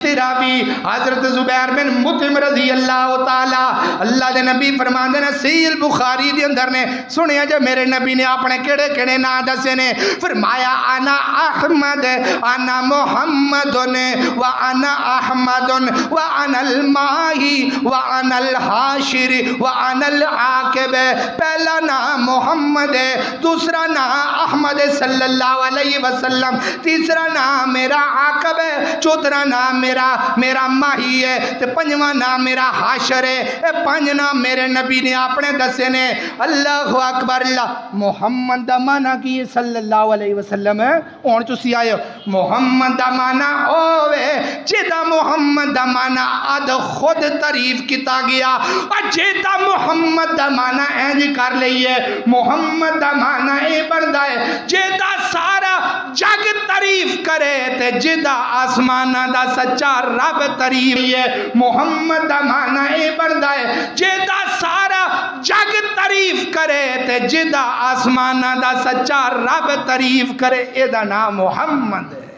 راوی حضرت زبیر بن مطعم رضی اللہ تعالی اللہ دے نبی فرماندے نے صحیح البخاری دے اندر نے سنیا جے میرے نبی نے اپنے کیڑے کیڑے نام دسے نے فرمایا انا احمد انا محمد و انا احمد و انا الماہی و انا الحاشر و انا العاقب. پہلا نام محمد ہے، دوسرا نام احمد صلی اللہ علیہ وسلم، تیسرا نام میرا عاقب ہے، چوتھا نام میرا ماہی ہے، تے پنجواں نام میرا حاشر ہے. اے پنج نام میرے نبی نے اپنے دسے نے. اللہ اکبر. اللہ محمد دا معنی کی صلی اللہ علیہ وسلم ہے. ہن تسی آئے محمد دا معنی ہوے جدا محمد دا معنی اد خود تعریف کیتا گیا، اور جدا محمد دا معنی انج کر لئیے محمد دا معنی اے بندا ہے جدا سارا جگ تعریف کرے تے جدا آسمانہ دا سچا رب تعریف ہے. محمد دا معنی اے بندا ہے جدا سارا جگ تعریف کرے تے جدا آسمانہ دا سچا رب تعریف کرے. اے دا نام محمد ہے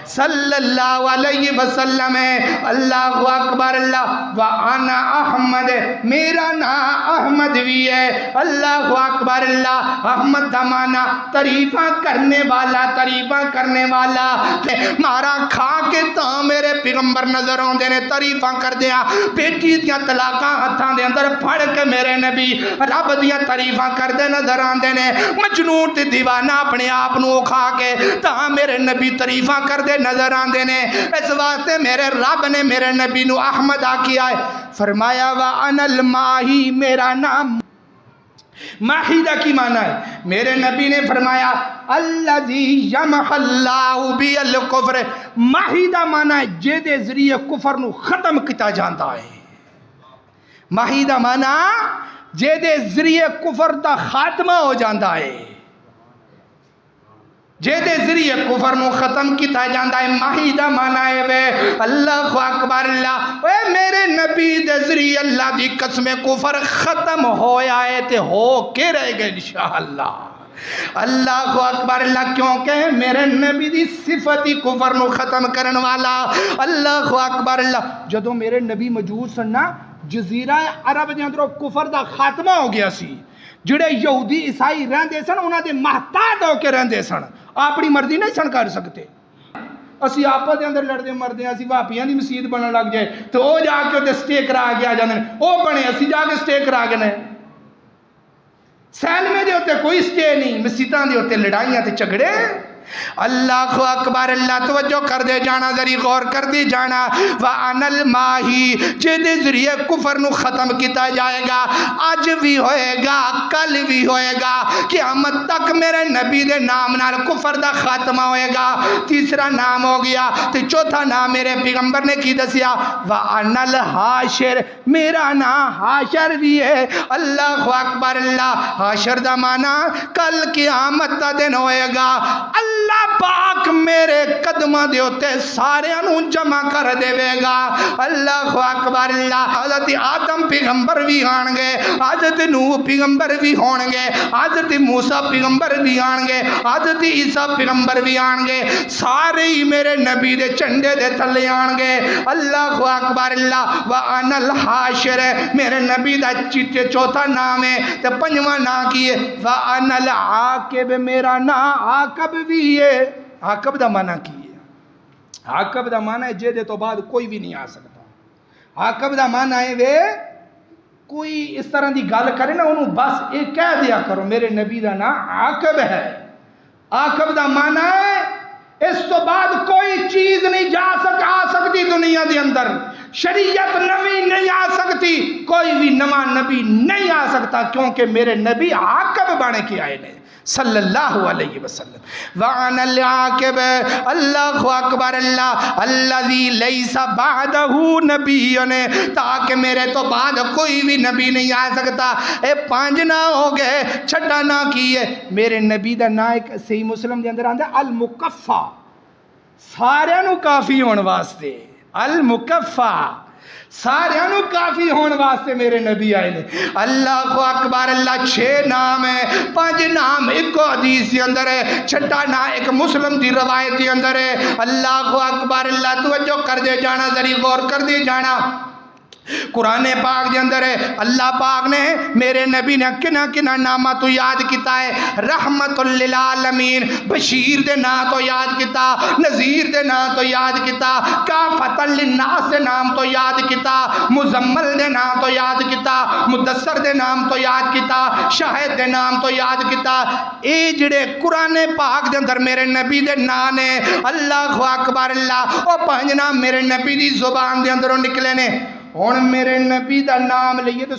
صلی اللہ علیہ وسلم ہے. اللہ اکبر. اللہ وانا احمد، میرا نام احمد بھی ہے. اللہ اکبر. اللہ احمد دا معنی تعریفاں کرنے والا، تعریفاں کرنے والا. مارا کھا کے تاں میرے پیغمبر نظر آندے نے تعریفاں کردیاں، بیٹی دیاں طلاقاں ہتھاں دے اندر پھڑ کے میرے نبی رب دیاں تعریفاں کردے نظر آندے نے. مجنون تے دیوانہ اپنے آپ نو کھا کے تاں میرے نبی تعریفاں کردے نظر آندے نے. اس واسطے میرے رب نے میرے نبی نو احمد آکیا ہے. فرمایا وَأَنَا الْمَاهِي، میرا نام ماہی دا کی معنی ہے. میرے نبی نے فرمایا الذی یمح اللہ بی الکفر. ماہی دا معنی ہے جے دے ذریعے کفر نو ختم کیتا جاندا ہے. ماہی دا معنی جے دے ذریعے کفر دا خاتمہ ہو جاندا ہے، جے دے ذریعے کفر نو ختم کیتا جاندا ہے. ماہی دا معنی ہے وے اللہ اکبر. اللہ اے میرے نبی دے ذریعے اللہ دی قسم کفر ختم ہویا ہے تے ہو کے رہ گئے انشاءاللہ. اللہ اکبر. اللہ کیونکہ میرے نبی دی صفت ہی کفر نو ختم کرن والا. اللہ اکبر. اللہ جدوں میرے نبی موجود سن نا جزیرہ عرب دے اندروں کفر دا خاتمہ ہو گیا سی. جڑے یہودی عیسائی رہندے سن انہاں دے محتاط ہو کے رہندے سن، اپنی مرضی نہیں سن کر سکتے. اسی آپس دے اندر لڑدے مردے ہیں، اسی واپیاں دی مسجد بنن لگ جائے تو او جا کے تے سٹے کرا کے آ جاندے نے، او بنے اسی جا کے سٹے کرا کے نے. سیلمے دے ہوتے کوئی سٹے نہیں، مسجداں دے ہوتے لڑائیاں تے جھگڑے. اللہ اکبر. اللہ توجہ کر دے جانا، ذری غور کر دے جانا. وَأَنَا الْمَاهِي جے دے ذریعے کفر نو ختم کیتا جائے گا، آج بھی ہوئے گا، کل بھی ہوئے گا، قیامت تک میرے نبی دے نام نال کفر دا خاتمہ ہوئے گا. تیسرا نام ہو گیا تے چوتھا نام میرے پیغمبر نے کی دسیا وَأَنَا الْحَاشِرُ، میرا نام حاشر بھی ہے. اللہ اکبر. اللہ حاشر دا معنی کل قیامت دا دن ہوئے گا. اللہ پاک میرے قدمہ دے ہوتے سارے انہوں جمع کر دے وے گا. اللہ اکبر. اللہ حضرت آدم پیغمبر بھی آنگے، حضرت نوح پیغمبر بھی ہونگے، حضرت موسیٰ پیغمبر بھی آنگے، حضرت عیسیٰ پیغمبر بھی آنگے، سارے ہی میرے نبی دے چنڈے دے تھلے آنگے. اللہ اکبر. اللہ وَأَنَا الْحَاشِرُ میرے نبی دا چوتھا نام ہے تے پنجواں نام کی ہے وَأَنَا الْعَاقِبُ، میرا نام عاقب بھی ہے. عاقب دا معنی کی ہے؟ عاقب دا معنی ہے جے دے تو بعد کوئی بھی نہیں آ سکتا. عاقب دا معنی ہے وے کوئی اس طرح دی گل کرے نا انہوں بس ایک کہہ دیا کرو میرے نبی دا نام عاقب ہے. عاقب دا معنی ہے اس تو بعد کوئی چیز نہیں آ سکتی دنیا دے اندر. شریعت نبی نہیں آ سکتی، کوئی بھی نواں نبی نہیں آ سکتا، کیونکہ میرے نبی عاقب بنے کے آئے نے صلی اللہ علیہ وسلم. وَعَنَا الْعَاقِبَ. اللہ اکبر. اللہ الَّذِي لَيْسَ بَعْدَهُ نَبِيٌّ، تاکہ میرے تو بعد کوئی بھی نبی نہیں آ سکتا. اے پانچ نہ ہو گئے، چھٹا نہ کیے. میرے نبی دا نا ایک صحیح مسلم دے اندر آندا المکفہ، سارے نو کافی ہون واسطے. المکفہ سارے نو کافی ہون واسطے میرے نبی آئے نے اللہ اکبر اللہ 6 نام ہے 5 نام ایک حدیث کے اندر ہے چھٹا نام ایک مسلم دی روایت کے اندر ہے اللہ اکبر اللہ توجہ کر دے جانا ذری غور کر دے جانا قرآن پاک دے اندر ہے اللہ پاک نے میرے نبی نے کنا نامہ تو یاد کیتا ہے رحمت للعالمین بشیر دے نام تو یاد کیتا نذیر دے نام تو یاد کیتا کافۃ للناس دے نام تو یاد کیتا مزمل دے نام تو یاد کیتا مدثر دے نام تو یاد کیتا شاہد دے نام تو یاد کیتا اے جڑے قرآن پاک دے اندر میرے نبی دے نام نے اللہ اکبر اللہ او 5 نام میرے نبی دی زبان دے اندروں نکلے نے ہن میرے نبی دا نام لئیے تو